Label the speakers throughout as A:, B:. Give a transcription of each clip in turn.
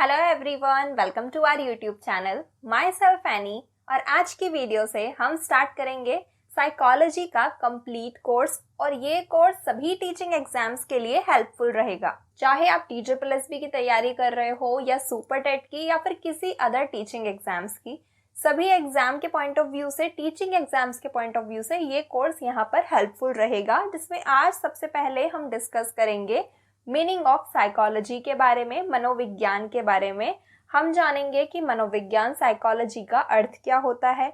A: Hello everyone, welcome to our YouTube channel. Myself Annie. और आज की video से हम स्टार्ट करेंगे साइकोलॉजी का कंप्लीट कोर्स। और ये कोर्स सभी टीचिंग एग्जाम्स के लिए हेल्पफुल रहेगा, चाहे आप TSSB की तैयारी कर रहे हो या सुपर टेट की या फिर किसी अदर टीचिंग एग्जाम्स की। सभी एग्जाम के पॉइंट ऑफ व्यू से, टीचिंग एग्जाम्स के पॉइंट ऑफ व्यू से ये कोर्स यहाँ पर हेल्पफुल रहेगा, जिसमें आज सबसे पहले हम डिस्कस करेंगे मीनिंग ऑफ साइकोलॉजी के बारे में, मनोविज्ञान के बारे में। हम जानेंगे कि मनोविज्ञान साइकोलॉजी का अर्थ क्या होता है,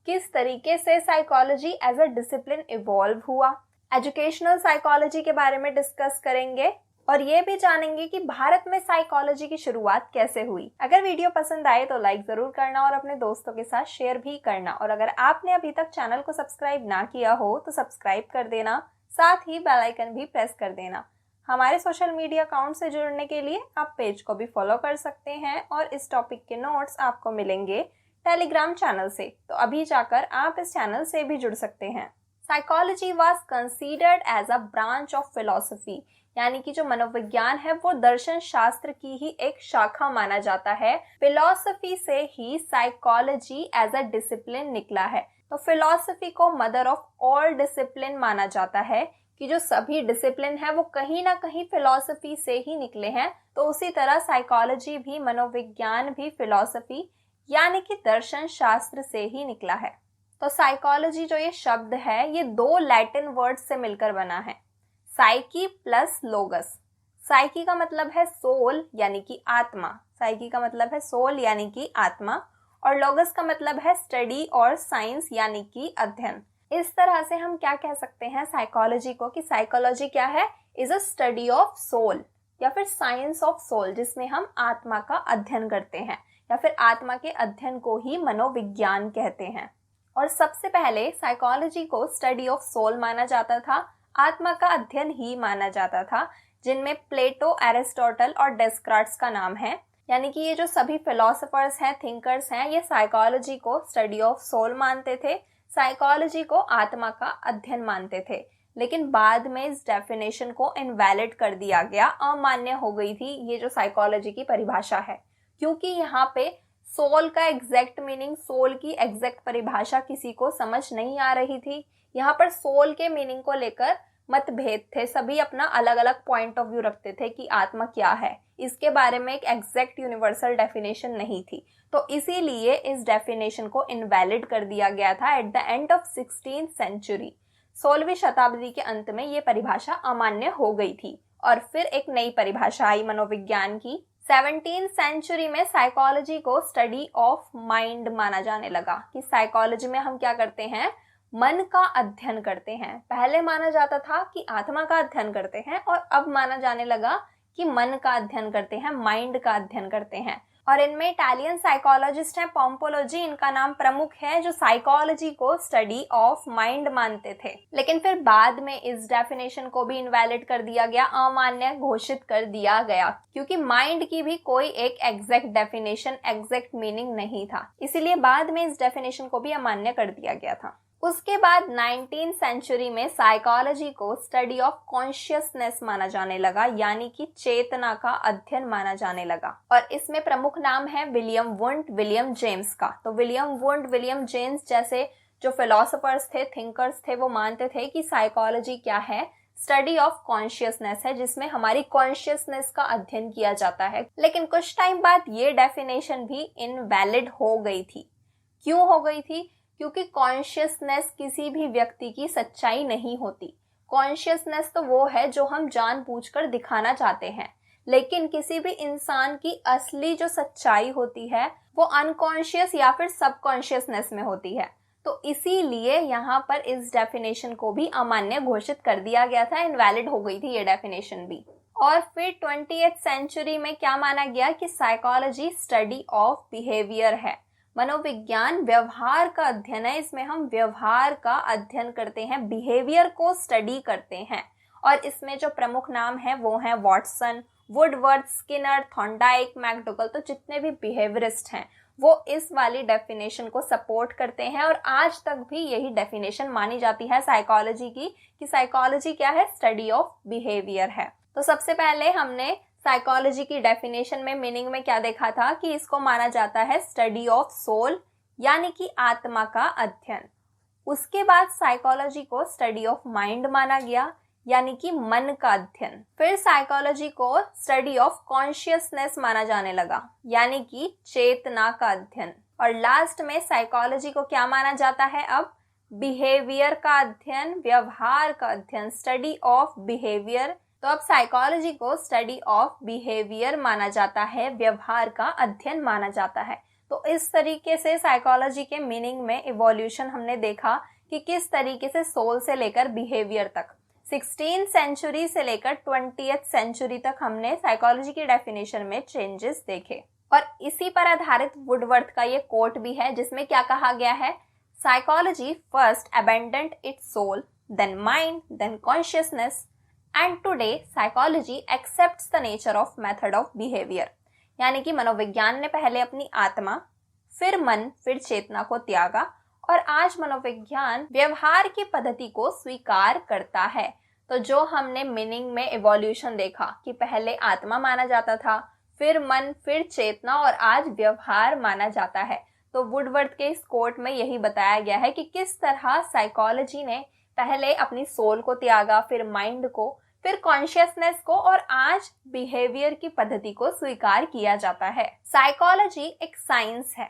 A: किस तरीके से psychology as a discipline evolve हुआ। एजुकेशनल साइकोलॉजी के बारे में डिस्कस करेंगे और ये भी जानेंगे कि भारत में साइकोलॉजी की शुरुआत कैसे हुई। अगर वीडियो पसंद आए तो लाइक जरूर करना और अपने दोस्तों के साथ शेयर भी करना। और अगर आपने अभी तक चैनल को सब्सक्राइब ना किया हो तो सब्सक्राइब कर देना, साथ ही बेल आइकन भी प्रेस कर देना। हमारे सोशल मीडिया अकाउंट से जुड़ने के लिए आप पेज को भी फॉलो कर सकते हैं और इस टॉपिक के नोट्स आपको मिलेंगे टेलीग्राम चैनल से, तो अभी जाकर आप इस चैनल से भी जुड़ सकते हैं। Psychology was considered as a branch of philosophy, यानी कि जो मनोविज्ञान है वो दर्शन शास्त्र की ही एक शाखा माना जाता है। फिलोसफी से ही साइकोलॉजी एज अ डिसिप्लिन निकला है। तो फिलोसफी को मदर ऑफ ऑल डिसिप्लिन माना जाता है कि जो सभी डिसिप्लिन है वो कहीं ना कहीं फिलॉसफी से ही निकले हैं। तो उसी तरह साइकोलॉजी भी, मनोविज्ञान भी फिलॉसफी यानी कि दर्शन शास्त्र से ही निकला है। तो साइकोलॉजी जो ये शब्द है ये दो लैटिन वर्ड्स से मिलकर बना है, साइकी प्लस लोगस। साइकी का मतलब है सोल यानी कि आत्मा, साइकी का मतलब है सोल यानी कि आत्मा, और लोगस का मतलब है स्टडी और साइंस यानी कि अध्ययन। इस तरह से हम क्या कह सकते हैं साइकोलॉजी को कि साइकोलॉजी क्या है, is a study of soul या फिर साइंस ऑफ सोल, जिसमें हम आत्मा का अध्ययन करते हैं, या फिर आत्मा के अध्ययन को ही मनोविज्ञान कहते हैं। और सबसे पहले साइकोलॉजी को स्टडी ऑफ सोल माना जाता था, आत्मा का अध्ययन ही माना जाता था, जिनमें प्लेटो, एरिस्टोटल और डेस्कार्ट्स का नाम है। यानी कि ये जो सभी फिलोसोफर्स हैं, थिंकर्स हैं, ये साइकोलॉजी को स्टडी ऑफ सोल मानते थे, साइकोलॉजी को आत्मा का अध्ययन मानते थे। लेकिन बाद में इस डेफिनेशन को इनवैलिड कर दिया गया, अमान्य हो गई थी ये जो साइकोलॉजी की परिभाषा है, क्योंकि यहाँ पे सोल का एग्जैक्ट मीनिंग, सोल की एग्जैक्ट परिभाषा किसी को समझ नहीं आ रही थी। यहाँ पर सोल के मीनिंग को लेकर मतभेद थे, सभी अपना अलग अलग पॉइंट ऑफ व्यू रखते थे कि आत्मा क्या है। इसके बारे में एक एग्जैक्ट यूनिवर्सल डेफिनेशन नहीं थी, तो इसीलिए इस डेफिनेशन को इनवैलिड कर दिया गया था at the end of 16th century. 16वीं शताब्दी के अंत में ये परिभाषा अमान्य हो गई थी और फिर एक नई परिभाषा आई मनोविज्ञान की। 17th सेंचुरी में साइकोलॉजी को स्टडी ऑफ माइंड माना जाने लगा कि साइकोलॉजी में हम क्या करते हैं, मन का अध्ययन करते हैं। पहले माना जाता था कि आत्मा का अध्ययन करते हैं और अब माना जाने लगा कि मन का अध्ययन करते हैं, माइंड का अध्ययन करते हैं। और इनमें इटालियन साइकोलॉजिस्ट हैं पोम्पोलोजी, इनका नाम प्रमुख है, जो साइकोलॉजी को स्टडी ऑफ माइंड मानते थे। लेकिन फिर बाद में इस डेफिनेशन को भी इनवैलिड कर दिया गया, अमान्य घोषित कर दिया गया, क्योंकि माइंड की भी कोई एक एग्जैक्ट डेफिनेशन, एग्जैक्ट मीनिंग नहीं था। इसीलिए बाद में इस डेफिनेशन को भी अमान्य कर दिया गया था। उसके बाद 19th सेंचुरी में साइकोलॉजी को स्टडी ऑफ कॉन्शियसनेस माना जाने लगा, यानी कि चेतना का अध्ययन माना जाने लगा। और इसमें प्रमुख नाम है विलियम वुंड, विलियम जेम्स का। तो विलियम वुंड, विलियम जेम्स जैसे जो फिलोसोफर्स थे, थिंकर्स थे, वो मानते थे कि साइकोलॉजी क्या है, स्टडी ऑफ कॉन्शियसनेस है, जिसमें हमारी कॉन्शियसनेस का अध्ययन किया जाता है। लेकिन कुछ टाइम बाद ये डेफिनेशन भी इनवैलिड हो गई थी। क्यों हो गई थी? क्योंकि कॉन्शियसनेस किसी भी व्यक्ति की सच्चाई नहीं होती। कॉन्शियसनेस तो वो है जो हम जानबूझकर दिखाना चाहते हैं, लेकिन किसी भी इंसान की असली जो सच्चाई होती है वो अनकॉन्शियस या फिर सबकॉन्शियसनेस में होती है। तो इसीलिए यहाँ पर इस डेफिनेशन को भी अमान्य घोषित कर दिया गया था, इनवैलिड हो गई थी ये डेफिनेशन भी। और फिर 20th सेंचुरी में क्या माना गया कि साइकोलॉजी स्टडी ऑफ बिहेवियर है, मनोविज्ञान व्यवहार का अध्ययन है, इसमें हम व्यवहार का अध्ययन करते हैं, बिहेवियर को स्टडी करते हैं। और इसमें जो प्रमुख नाम है वो है वॉटसन, वुडवर्थ, स्किनर, थॉर्नडाइक, मैकडोगल। तो जितने भी बिहेवियरिस्ट हैं वो इस वाली डेफिनेशन को सपोर्ट करते हैं और आज तक भी यही डेफिनेशन मानी जाती है साइकोलॉजी की कि साइकोलॉजी क्या है, स्टडी ऑफ बिहेवियर है। तो सबसे पहले हमने साइकोलॉजी की डेफिनेशन में, मीनिंग में क्या देखा था कि इसको माना जाता है स्टडी ऑफ सोल, यानी कि आत्मा का अध्ययन। उसके बाद साइकोलॉजी को स्टडी ऑफ माइंड माना गया, यानी कि मन का अध्ययन। फिर साइकोलॉजी को स्टडी ऑफ कॉन्शियसनेस माना जाने लगा, यानी कि चेतना का अध्ययन। और लास्ट में साइकोलॉजी को क्या माना जाता है अब? बिहेवियर का अध्ययन, व्यवहार का अध्ययन, स्टडी ऑफ बिहेवियर। तो अब साइकोलॉजी को स्टडी ऑफ बिहेवियर माना जाता है, व्यवहार का अध्ययन माना जाता है। तो इस तरीके से साइकोलॉजी के मीनिंग में इवोल्यूशन हमने देखा कि किस तरीके से सोल से लेकर बिहेवियर तक 16th सेंचुरी से लेकर 20th सेंचुरी तक हमने साइकोलॉजी की डेफिनेशन में चेंजेस देखे। और इसी पर आधारित वुडवर्थ का ये कोट भी है, जिसमें क्या कहा गया है? Psychology first abandoned its soul, then mind, then consciousness, and today psychology accepts the nature of method of behaviour. यानी कि मनोविज्ञान ने पहले अपनी आत्मा, फिर मन, फिर चेतना को त्यागा, और आज मनोविज्ञान व्यवहार की पद्धति को स्वीकार करता है। तो जो हमने मीनिंग में इवोल्यूशन देखा कि पहले आत्मा माना जाता था, फिर मन, फिर चेतना, और आज व्यवहार माना जाता है। तो वुडवर्थ के इस कोट में यही बताया गया है कि किस तरह साइकोलॉजी ने पहले अपनी सोल को त्यागा, फिर माइंड को, फिर कॉन्शियसनेस को, और आज बिहेवियर की पद्धति को स्वीकार किया जाता है। साइकोलॉजी एक साइंस है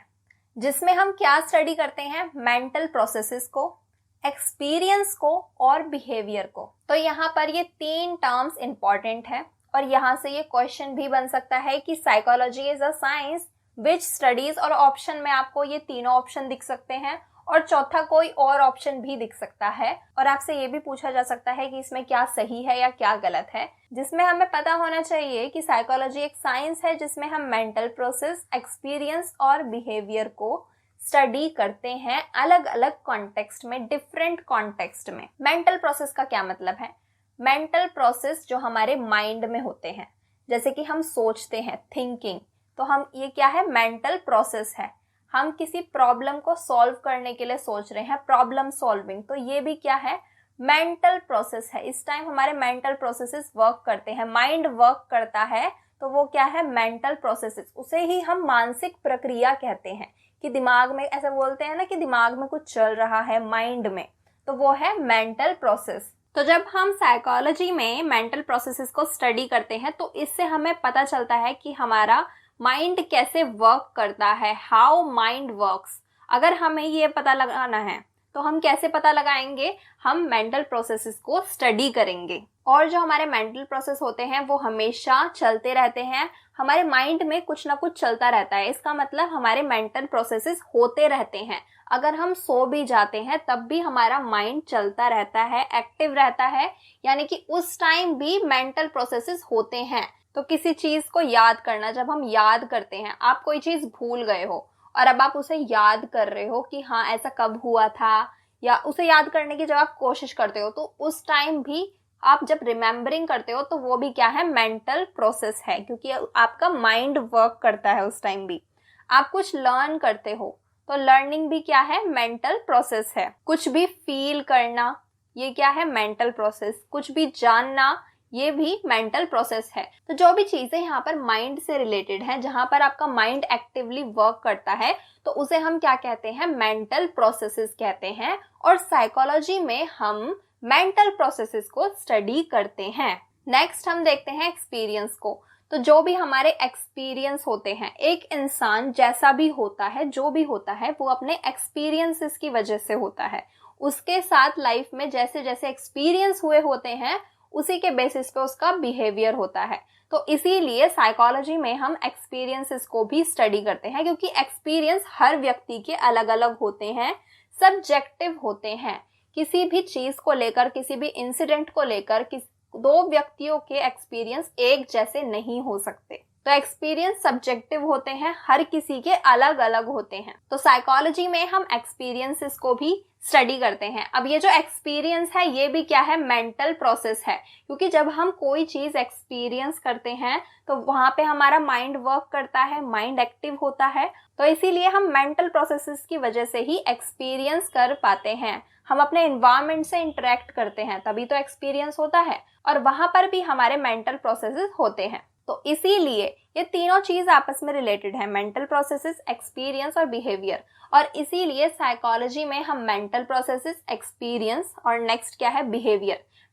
A: जिसमें हम क्या स्टडी करते हैं? मेंटल प्रोसेसेस को, एक्सपीरियंस को और बिहेवियर को। तो यहाँ पर ये 3 टर्म्स इंपॉर्टेंट है, और यहाँ से ये क्वेश्चन भी बन सकता है कि psychology is a science which studies, और ऑप्शन में आपको ये तीनों ऑप्शन दिख सकते हैं, और चौथा कोई और ऑप्शन भी दिख सकता है। और आपसे ये भी पूछा जा सकता है कि इसमें क्या सही है या क्या गलत है, जिसमें हमें पता होना चाहिए कि साइकोलॉजी एक साइंस है जिसमें हम मेंटल प्रोसेस, एक्सपीरियंस और बिहेवियर को स्टडी करते हैं अलग अलग कॉन्टेक्स्ट में, डिफरेंट कॉन्टेक्स्ट में। मेंटल प्रोसेस का क्या मतलब है? मेंटल प्रोसेस जो हमारे माइंड में होते हैं, जैसे कि हम सोचते हैं, थिंकिंग, तो हम ये क्या है? मेंटल प्रोसेस है। हम किसी प्रॉब्लम को सॉल्व करने के लिए सोच रहे हैं, प्रॉब्लम सॉल्विंग, तो ये भी क्या है? मेंटल प्रोसेस है। इस टाइम हमारे मेंटल प्रोसेसेस वर्क करते हैं, माइंड वर्क करता है, तो वो क्या है? Mental processes. उसे ही हम मानसिक प्रक्रिया कहते हैं कि दिमाग में, ऐसे बोलते हैं ना कि दिमाग में कुछ चल रहा है माइंड में, तो वो है मेंटल प्रोसेस। तो जब हम साइकोलॉजी में मेंटल प्रोसेसेस को स्टडी करते हैं तो इससे हमें पता चलता है कि हमारा माइंड कैसे वर्क करता है, हाउ माइंड वर्क्स। अगर हमें ये पता लगाना है तो हम कैसे पता लगाएंगे? हम मेंटल प्रोसेसेस को स्टडी करेंगे। और जो हमारे मेंटल प्रोसेस होते हैं वो हमेशा चलते रहते हैं, हमारे माइंड में कुछ ना कुछ चलता रहता है। इसका मतलब हमारे मेंटल प्रोसेसेस होते रहते हैं। अगर हम सो भी जाते हैं तब भी हमारा माइंड चलता रहता है, एक्टिव रहता है, यानी कि उस टाइम भी मेंटल प्रोसेसेस होते हैं। तो किसी चीज को याद करना, जब हम याद करते हैं, आप कोई चीज भूल गए हो और अब आप उसे याद कर रहे हो कि हाँ ऐसा कब हुआ था, या उसे याद करने की जब आप कोशिश करते हो, तो उस टाइम भी आप जब रिमेम्बरिंग करते हो तो वो भी क्या है? मेंटल प्रोसेस है, क्योंकि आपका माइंड वर्क करता है उस टाइम भी। आप कुछ लर्न करते हो तो लर्निंग भी क्या है? मेंटल प्रोसेस है। कुछ भी फील करना, ये क्या है? Mental process. कुछ भी जानना, ये भी मेंटल प्रोसेस है। तो जो भी चीजें यहाँ पर माइंड से रिलेटेड हैं, जहां पर आपका माइंड एक्टिवली वर्क करता है, तो उसे हम क्या कहते हैं? मेंटल प्रोसेसेस कहते हैं। और साइकोलॉजी में हम मेंटल प्रोसेसेस को स्टडी करते हैं। नेक्स्ट हम देखते हैं एक्सपीरियंस को। तो जो भी हमारे एक्सपीरियंस होते हैं, एक इंसान जैसा भी होता है, जो भी होता है, वो अपने एक्सपीरियंसेस की वजह से होता है। उसके साथ लाइफ में जैसे जैसे एक्सपीरियंस हुए होते हैं, उसी के बेसिस पे उसका बिहेवियर होता है। तो इसीलिए साइकोलॉजी में हम एक्सपीरियंसेस को भी स्टडी करते हैं, क्योंकि एक्सपीरियंस हर व्यक्ति के अलग अलग होते हैं, सब्जेक्टिव होते हैं। किसी भी चीज को लेकर, किसी भी इंसिडेंट को लेकर, दो व्यक्तियों के एक्सपीरियंस एक जैसे नहीं हो सकते। तो एक्सपीरियंस सब्जेक्टिव होते हैं, हर किसी के अलग अलग होते हैं। तो साइकोलॉजी में हम एक्सपीरियंसेस को भी स्टडी करते हैं। अब ये जो एक्सपीरियंस है ये भी क्या है? मेंटल प्रोसेस है, क्योंकि जब हम कोई चीज एक्सपीरियंस करते हैं तो वहां पे हमारा माइंड वर्क करता है, माइंड एक्टिव होता है। तो इसीलिए हम मेंटल प्रोसेसेस की वजह से ही एक्सपीरियंस कर पाते हैं। हम अपने एनवायरनमेंट से इंटरेक्ट करते हैं, तभी तो एक्सपीरियंस होता है, और वहां पर भी हमारे मेंटल प्रोसेसेस होते हैं। तो इसीलिए ये तीनों चीज आपस में रिलेटेड है, मेंटल प्रोसेसेस, एक्सपीरियंस और बिहेवियर। और इसीलिए साइकोलॉजी में हम मेंटल प्रोसेसेस, एक्सपीरियंस और नेक्स्ट क्या है,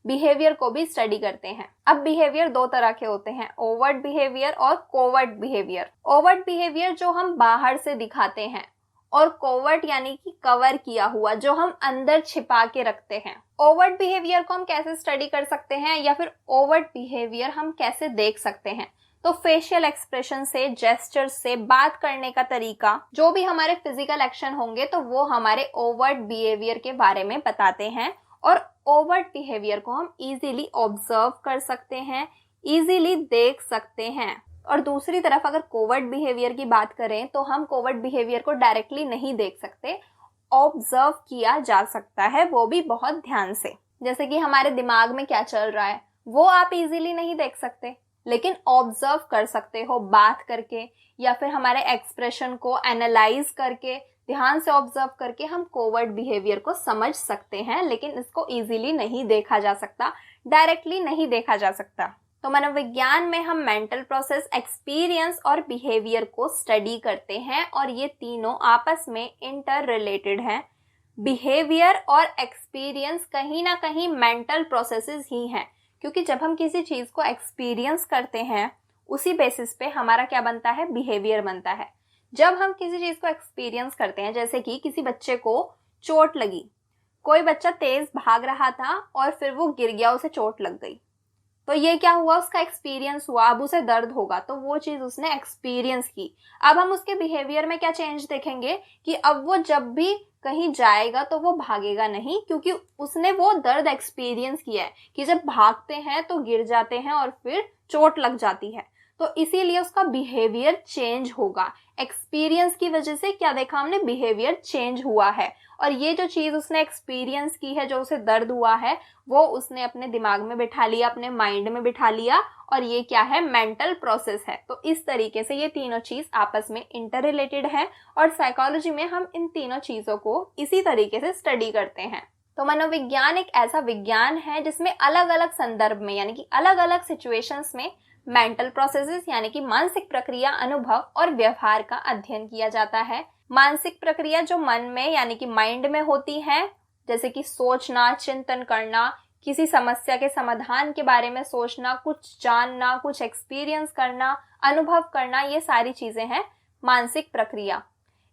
A: बिहेवियर को भी स्टडी करते हैं। अब बिहेवियर दो तरह के होते हैं, ओवर्ट बिहेवियर और कोवर्ट बिहेवियर। ओवर्ट बिहेवियर जो हम बाहर से दिखाते हैं, और कोवर्ट यानी कि कवर किया हुआ, जो हम अंदर छिपा के रखते हैं। ओवर्ट बिहेवियर को हम कैसे स्टडी कर सकते हैं, या फिर ओवर्ट बिहेवियर हम कैसे देख सकते हैं? तो फेशियल एक्सप्रेशन से, जेस्चर से, बात करने का तरीका, जो भी हमारे फिजिकल एक्शन होंगे तो वो हमारे ओवर्ट बिहेवियर के बारे में बताते हैं। और ओवर्ट बिहेवियर को हम इजीली ऑब्जर्व कर सकते हैं, इजीली देख सकते हैं। और दूसरी तरफ अगर कोवर्ट बिहेवियर की बात करें तो हम कोवर्ट बिहेवियर को डायरेक्टली नहीं देख सकते, ऑब्जर्व किया जा सकता है, वो भी बहुत ध्यान से। जैसे कि हमारे दिमाग में क्या चल रहा है वो आप इजीली नहीं देख सकते, लेकिन ऑब्जर्व कर सकते हो बात करके, या फिर हमारे एक्सप्रेशन को एनालाइज करके, ध्यान से ऑब्जर्व करके हम कोवर्ट बिहेवियर को समझ सकते हैं, लेकिन इसको इजीली नहीं देखा जा सकता, डायरेक्टली नहीं देखा जा सकता। तो मनोविज्ञान में हम मेंटल प्रोसेस, एक्सपीरियंस और बिहेवियर को स्टडी करते हैं, और ये तीनों आपस में इंटर रिलेटेड हैं। बिहेवियर और एक्सपीरियंस कहीं ना कहीं मेंटल प्रोसेसेस ही हैं, क्योंकि जब हम किसी चीज को एक्सपीरियंस करते हैं उसी बेसिस पे हमारा क्या बनता है, बिहेवियर बनता है। जब हम किसी चीज को एक्सपीरियंस करते हैं, जैसे कि किसी बच्चे को चोट लगी, कोई बच्चा तेज भाग रहा था और फिर वो गिर गया, उसे चोट लग गई, तो ये क्या हुआ, उसका एक्सपीरियंस हुआ, अब उसे दर्द होगा, तो वो चीज उसने एक्सपीरियंस की। अब हम उसके बिहेवियर में क्या चेंज देखेंगे कि अब वो जब भी कहीं जाएगा तो वो भागेगा नहीं, क्योंकि उसने वो दर्द एक्सपीरियंस किया है कि जब भागते हैं तो गिर जाते हैं और फिर चोट लग जाती है, तो इसीलिए उसका बिहेवियर चेंज होगा। एक्सपीरियंस की वजह से क्या देखा हमने, बिहेवियर चेंज हुआ है। और ये जो चीज उसने एक्सपीरियंस की है, जो उसे दर्द हुआ है, वो उसने अपने दिमाग में बिठा लिया, अपने माइंड में बिठा लिया, और ये क्या है, मेंटल प्रोसेस है। तो इस तरीके से ये तीनों चीज आपस में इंटर रिलेटेड है, और साइकोलॉजी में हम इन तीनों चीजों को इसी तरीके से स्टडी करते हैं। तो मनोविज्ञान एक ऐसा विज्ञान है जिसमें अलग अलग संदर्भ में, यानी कि अलग अलग सिचुएशंस में मेंटल प्रोसेसेस यानी कि मानसिक प्रक्रिया, अनुभव और व्यवहार का अध्ययन किया जाता है। मानसिक प्रक्रिया जो मन में यानी कि माइंड में होती है, जैसे कि सोचना, चिंतन करना, किसी समस्या के समाधान के बारे में सोचना, कुछ जानना, कुछ एक्सपीरियंस करना, अनुभव करना, ये सारी चीजें हैं मानसिक प्रक्रिया।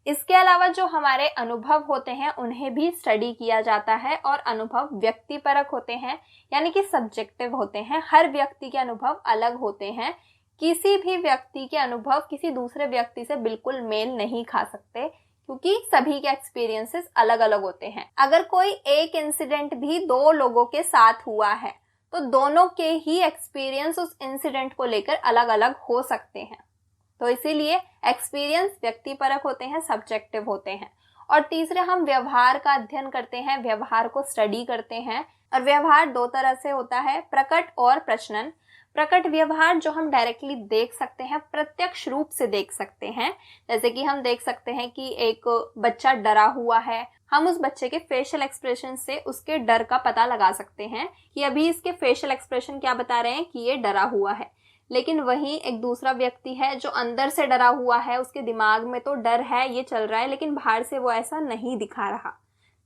A: इसके अलावा जो हमारे अनुभव होते हैं उन्हें भी स्टडी किया जाता है, और अनुभव व्यक्तिपरक होते हैं, यानी कि सब्जेक्टिव होते हैं। हर व्यक्ति के अनुभव अलग होते हैं, किसी भी व्यक्ति के अनुभव किसी दूसरे व्यक्ति से बिल्कुल मेल नहीं खा सकते, क्योंकि सभी के एक्सपीरियंसेस अलग अलग होते हैं। अगर कोई एक इंसिडेंट भी दो लोगों के साथ हुआ है तो दोनों के ही एक्सपीरियंस उस इंसिडेंट को लेकर अलग अलग हो सकते हैं। तो इसीलिए एक्सपीरियंस व्यक्तिपरक होते हैं, सब्जेक्टिव होते हैं। और तीसरे हम व्यवहार का अध्ययन करते हैं, व्यवहार को स्टडी करते हैं। और व्यवहार दो तरह से होता है, प्रकट और प्रचलन। प्रकट व्यवहार जो हम डायरेक्टली देख सकते हैं, प्रत्यक्ष रूप से देख सकते हैं, जैसे कि हम देख सकते हैं कि एक बच्चा डरा हुआ है, हम उस बच्चे के फेशियल एक्सप्रेशन से उसके डर का पता लगा सकते हैं कि अभी इसके फेशियल एक्सप्रेशन क्या बता रहे हैं कि ये डरा हुआ है। लेकिन वहीं एक दूसरा व्यक्ति है जो अंदर से डरा हुआ है, उसके दिमाग में तो डर है, ये चल रहा है, लेकिन बाहर से वो ऐसा नहीं दिखा रहा,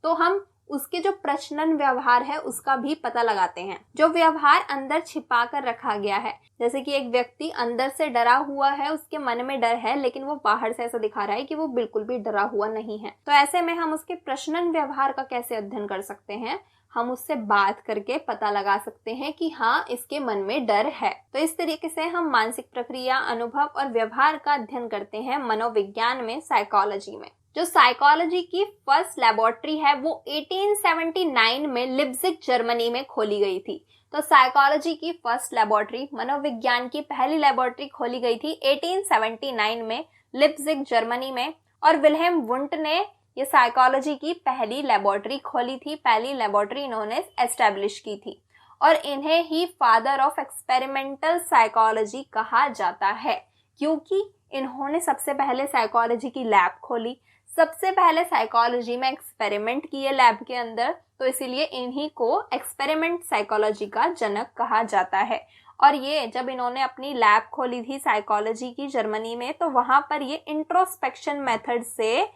A: तो हम उसके जो प्रचलन व्यवहार है उसका भी पता लगाते हैं। जो व्यवहार अंदर छिपा कर रखा गया है, जैसे कि एक व्यक्ति अंदर से डरा हुआ है, उसके मन में डर है, लेकिन वो बाहर से ऐसा दिखा रहा है कि वो बिल्कुल भी डरा हुआ नहीं है, तो ऐसे में हम उसके प्रचलन व्यवहार का कैसे अध्ययन कर सकते हैं, हम उससे बात करके पता लगा सकते हैं कि हाँ, इसके मन में डर है। तो इस तरीके से हम मानसिक प्रक्रिया, अनुभव और व्यवहार का अध्ययन करते हैं मनोविज्ञान में, साइकोलॉजी में। जो साइकोलॉजी की फर्स्ट लेबोरेटरी है वो 1879 में लिप्जिग जर्मनी में खोली गई थी। तो साइकोलॉजी की फर्स्ट लेबोरेटरी, मनोविज्ञान की पहली लेबोरेटरी खोली गई थी 1879 में लिप्जिग जर्मनी में, और विल्हेम वुंट ने ये साइकोलॉजी की पहली लेबोरेटरी खोली थी, पहली लेबोरेटरी इन्होंने एस्टेब्लिश की थी, और इन्हें ही फादर ऑफ एक्सपेरिमेंटल साइकोलॉजी कहा जाता है, क्योंकि इन्होंने सबसे पहले साइकोलॉजी की लैब खोली, सबसे पहले साइकोलॉजी में एक्सपेरिमेंट किए लैब के अंदर, तो इसीलिए इन्हीं को एक्सपेरिमेंट साइकोलॉजी का जनक कहा जाता है। और ये जब इन्होंने अपनी लैब खोली थी साइकोलॉजी की जर्मनी में, तो वहां पर ये इंट्रोस्पेक्शन मेथड से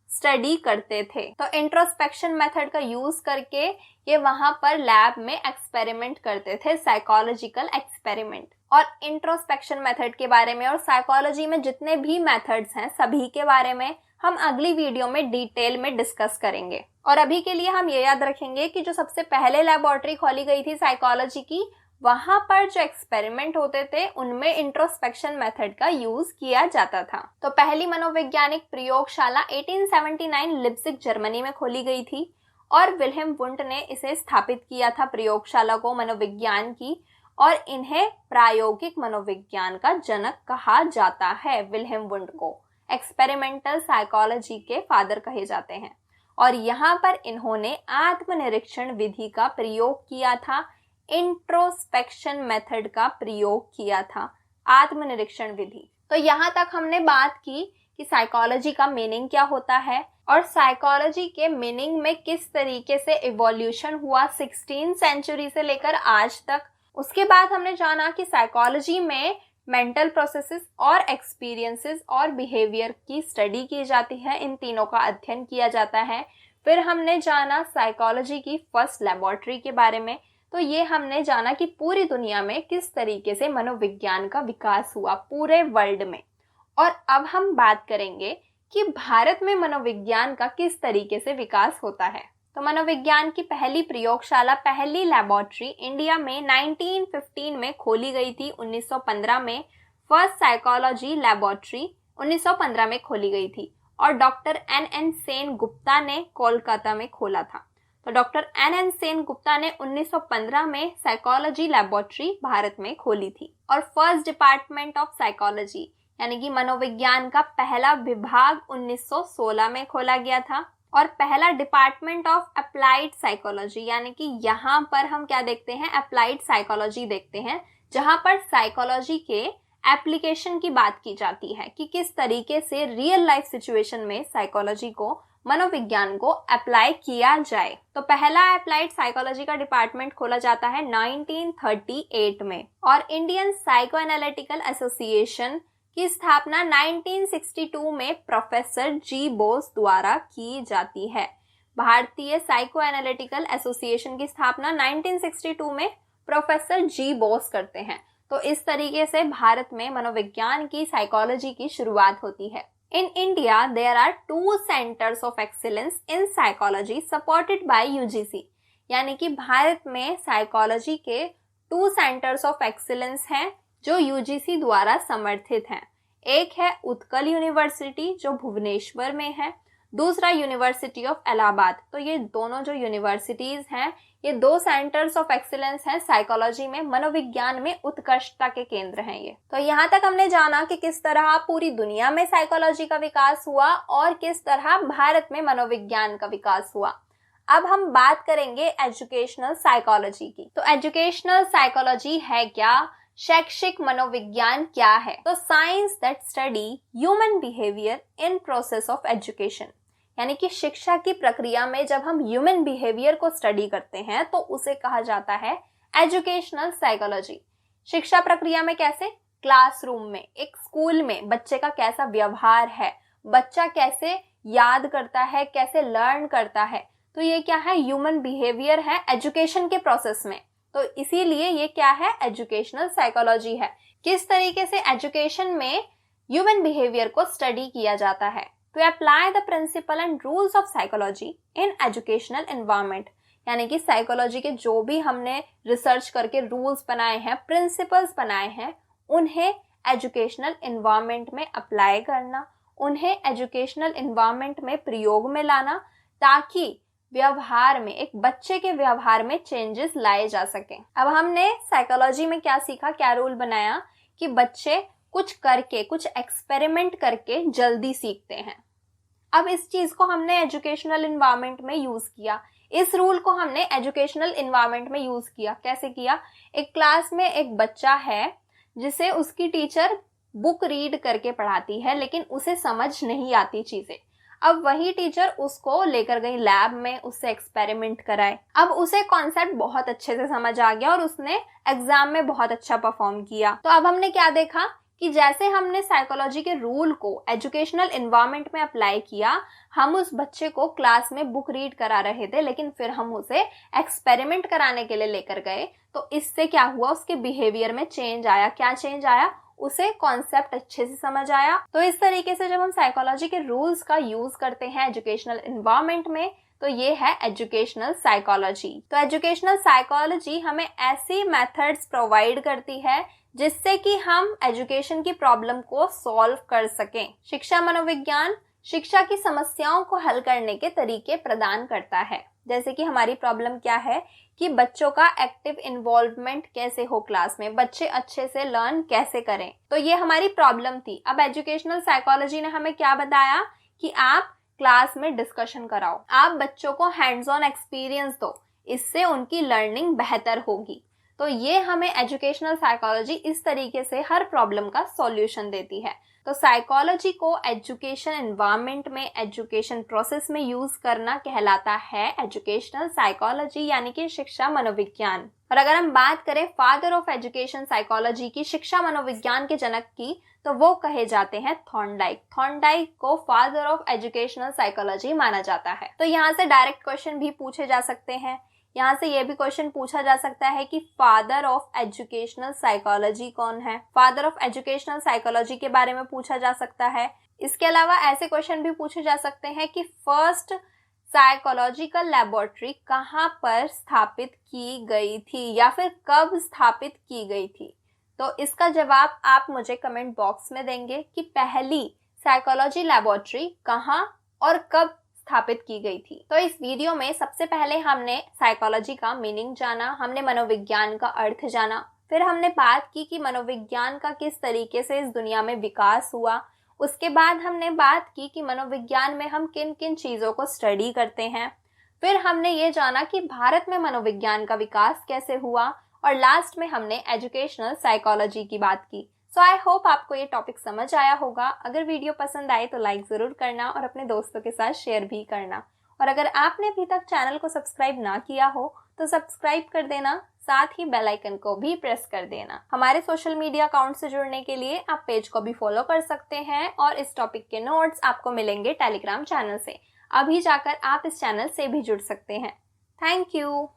A: स्टडी करते थे। तो इंट्रोस्पेक्शन मेथड का यूज करके ये वहां पर लैब में एक्सपेरिमेंट करते थे, साइकोलॉजिकल एक्सपेरिमेंट। और इंट्रोस्पेक्शन मेथड के बारे में और साइकोलॉजी में जितने भी मेथड्स हैं सभी के बारे में हम अगली वीडियो में डिटेल में डिस्कस करेंगे। और अभी के लिए हम ये याद रखेंगे कि जो सबसे पहले लेबोरेटरी खोली गई थी साइकोलॉजी की, वहां पर जो एक्सपेरिमेंट होते थे उनमें इंट्रोस्पेक्शन मेथड का यूज किया जाता था। तो पहली मनोवैज्ञानिक प्रयोगशाला 1879 लिप्जिग जर्मनी में खोली गई थी और विल्हेम वुंड ने इसे स्थापित किया था, प्रयोगशाला को मनोविज्ञान की, और इन्हें प्रायोगिक मनोविज्ञान का जनक कहा जाता है। विल्हेम वुंड को एक्सपेरिमेंटल साइकोलॉजी के फादर कहे जाते हैं। और यहाँ पर इन्होंने आत्मनिरीक्षण विधि का प्रयोग किया था, इंट्रोस्पेक्शन मेथड का प्रयोग किया था, आत्मनिरीक्षण विधि। तो यहाँ तक हमने बात की कि साइकोलॉजी का मीनिंग क्या होता है और साइकोलॉजी के मीनिंग में किस तरीके से इवोल्यूशन हुआ 16th सेंचुरी से लेकर आज तक। उसके बाद हमने जाना कि साइकोलॉजी में मेंटल प्रोसेसेस और एक्सपीरियंसेस और बिहेवियर की स्टडी की जाती है, इन तीनों का अध्ययन किया जाता है। फिर हमने जाना साइकोलॉजी की फर्स्ट लेबोरेटरी के बारे में। तो ये हमने जाना कि पूरी दुनिया में किस तरीके से मनोविज्ञान का विकास हुआ पूरे वर्ल्ड में। और अब हम बात करेंगे कि भारत में मनोविज्ञान का किस तरीके से विकास होता है। तो मनोविज्ञान की पहली प्रयोगशाला, पहली लेबोरेटरी इंडिया में 1915 में खोली गई थी। 1915 में फर्स्ट साइकोलॉजी लेबोरेटरी 1915 में खोली गई थी और डॉक्टर एन सेन गुप्ता ने कोलकाता में खोला था। तो डॉक्टर एन सेन गुप्ता ने 1915 में साइकोलॉजी लेबोरेटरी भारत में खोली थी। और फर्स्ट डिपार्टमेंट ऑफ साइकोलॉजी यानी कि मनोविज्ञान का पहला विभाग 1916 में खोला गया था। और पहला डिपार्टमेंट ऑफ अप्लाइड साइकोलॉजी यानी कि यहाँ पर हम क्या देखते हैं, अप्लाइड साइकोलॉजी देखते हैं, जहाँ पर साइकोलॉजी के एप्लीकेशन की बात की जाती है कि किस तरीके से रियल लाइफ सिचुएशन में साइकोलॉजी को, मनोविज्ञान को अप्लाई किया जाए। तो पहला अप्लाइड साइकोलॉजी का डिपार्टमेंट खोला जाता है 1938 में। और इंडियन साइको एनालिटिकल एसोसिएशन की स्थापना 1962 में प्रोफेसर जी बोस द्वारा की जाती है। भारतीय साइको एनालिटिकल एसोसिएशन की स्थापना 1962 में प्रोफेसर जी बोस करते हैं। तो इस तरीके से भारत में मनोविज्ञान की, साइकोलॉजी की शुरुआत होती है। In India there are 2 centres of excellence in psychology supported by UGC यानी कि भारत में साइकोलॉजी के 2 सेंटर्स ऑफ एक्सीलेंस हैं जो यूजीसी द्वारा समर्थित हैं। एक है उत्कल यूनिवर्सिटी जो भुवनेश्वर में है, दूसरा यूनिवर्सिटी ऑफ इलाहाबाद। तो ये दोनों जो यूनिवर्सिटीज हैं, ये 2 सेंटर्स ऑफ एक्सीलेंस हैं साइकोलॉजी में, मनोविज्ञान में उत्कृष्टता के केंद्र हैं ये। तो यहाँ तक हमने जाना कि किस तरह पूरी दुनिया में साइकोलॉजी का विकास हुआ और किस तरह भारत में मनोविज्ञान का विकास हुआ। अब हम बात करेंगे एजुकेशनल साइकोलॉजी की। तो एजुकेशनल साइकोलॉजी है क्या, शैक्षिक मनोविज्ञान क्या है? तो science that study human behaviour in process of education यानी कि शिक्षा की प्रक्रिया में जब हम ह्यूमन बिहेवियर को स्टडी करते हैं तो उसे कहा जाता है एजुकेशनल साइकोलॉजी। शिक्षा प्रक्रिया में कैसे? क्लासरूम में, एक स्कूल में बच्चे का कैसा व्यवहार है, बच्चा कैसे याद करता है, कैसे लर्न करता है, तो ये क्या है, ह्यूमन बिहेवियर है एजुकेशन के प्रोसेस में। तो इसीलिए ये क्या है, एजुकेशनल साइकोलॉजी है। किस तरीके से एजुकेशन में ह्यूमन बिहेवियर को स्टडी किया जाता है? To apply the principle and rules of psychology in educational environment यानी कि साइकोलॉजी के जो भी हमने रिसर्च करके रूल्स बनाए हैं, प्रिंसिपल्स बनाए हैं, उन्हें एजुकेशनल एनवायरनमेंट में अप्लाई करना, उन्हें एजुकेशनल एनवायरनमेंट में प्रयोग में लाना, ताकि व्यवहार में, एक बच्चे के व्यवहार में चेंजेस लाए जा सके। अब हमने साइकोलॉजी में क्या सीखा, क्या रूल बनाया कि बच्चे कुछ करके, कुछ एक्सपेरिमेंट करके जल्दी सीखते हैं। अब इस चीज को हमने एजुकेशनल एनवायरनमेंट में यूज किया, इस रूल को हमने एजुकेशनल एनवायरनमेंट में यूज किया। कैसे किया? एक क्लास में एक बच्चा है जिसे उसकी टीचर बुक रीड करके पढ़ाती है लेकिन उसे समझ नहीं आती चीजें। अब वही टीचर उसको लेकर गई लैब में, उससे एक्सपेरिमेंट कराए। अब उसे कॉन्सेप्ट बहुत अच्छे से समझ आ गया और उसने एग्जाम में बहुत अच्छा परफॉर्म किया। तो अब हमने क्या देखा कि जैसे हमने साइकोलॉजी के रूल को एजुकेशनल एनवायरनमेंट में अप्लाई किया, हम उस बच्चे को क्लास में बुक रीड करा रहे थे, लेकिन फिर हम उसे एक्सपेरिमेंट कराने के लिए लेकर गए, तो इससे क्या हुआ, उसके बिहेवियर में चेंज आया। क्या चेंज आया? उसे कॉन्सेप्ट अच्छे से समझ आया। तो इस तरीके से जब हम साइकोलॉजी के रूल्स का यूज करते हैं एजुकेशनल एनवायरनमेंट में, तो ये है एजुकेशनल साइकोलॉजी। तो एजुकेशनल साइकोलॉजी हमें ऐसी मेथड्स प्रोवाइड करती है जिससे कि हम एजुकेशन की प्रॉब्लम को सॉल्व कर सकें। शिक्षा मनोविज्ञान शिक्षा की समस्याओं को हल करने के तरीके प्रदान करता है। जैसे कि हमारी प्रॉब्लम क्या है कि बच्चों का एक्टिव इन्वॉल्वमेंट कैसे हो क्लास में, बच्चे अच्छे से लर्न कैसे करें, तो ये हमारी प्रॉब्लम थी। अब एजुकेशनल साइकोलॉजी ने हमें क्या बताया कि आप क्लास में डिस्कशन कराओ, आप बच्चों को हैंड्स ऑन एक्सपीरियंस दो, इससे उनकी लर्निंग बेहतर होगी। तो ये हमें एजुकेशनल साइकोलॉजी इस तरीके से हर प्रॉब्लम का सॉल्यूशन देती है। तो साइकोलॉजी को एजुकेशन एनवायरनमेंट में, एजुकेशन प्रोसेस में यूज करना कहलाता है एजुकेशनल साइकोलॉजी, यानी कि शिक्षा मनोविज्ञान। और अगर हम बात करें फादर ऑफ एजुकेशन साइकोलॉजी की, शिक्षा मनोविज्ञान के जनक की, तो वो कहे जाते हैं थॉर्नडाइक। थॉर्नडाइक को फादर ऑफ एजुकेशनल साइकोलॉजी माना जाता है। तो यहाँ से डायरेक्ट क्वेश्चन भी पूछे जा सकते हैं। यहाँ से ये भी क्वेश्चन पूछा जा सकता है कि फादर ऑफ एजुकेशनल साइकोलॉजी कौन है। फादर ऑफ एजुकेशनल साइकोलॉजी के बारे में पूछा जा सकता है। इसके अलावा ऐसे क्वेश्चन भी पूछे जा सकते हैं कि फर्स्ट साइकोलॉजिकल लैबोरेटरी कहाँ पर स्थापित की गई थी या फिर कब स्थापित की गई थी। तो इसका जवाब आप मुझे कमेंट बॉक्स में देंगे कि पहली साइकोलॉजी लैबोरेटरी कहाँ और कब स्थापित की गई थी। तो इस वीडियो में सबसे पहले हमने साइकोलॉजी का मीनिंग जाना, हमने मनोविज्ञान का अर्थ जाना, फिर हमने बात की कि मनोविज्ञान का किस तरीके से इस दुनिया में विकास हुआ। उसके बाद हमने बात की कि मनोविज्ञान में हम किन किन चीजों को स्टडी करते हैं। फिर हमने ये जाना कि भारत में मनोविज्ञान का विकास कैसे हुआ, और लास्ट में हमने एजुकेशनल साइकोलॉजी की बात की। सो आई होप आपको ये टॉपिक समझ आया होगा। अगर वीडियो पसंद आए तो लाइक जरूर करना और अपने दोस्तों के साथ शेयर भी करना। और अगर आपने अभी तक चैनल को सब्सक्राइब ना किया हो तो सब्सक्राइब कर देना, साथ ही बेल आइकन को भी प्रेस कर देना। हमारे सोशल मीडिया अकाउंट से जुड़ने के लिए आप पेज को भी फॉलो कर सकते हैं और इस टॉपिक के नोट्स आपको मिलेंगे टेलीग्राम चैनल से। अभी जाकर आप इस चैनल से भी जुड़ सकते हैं। Thank you.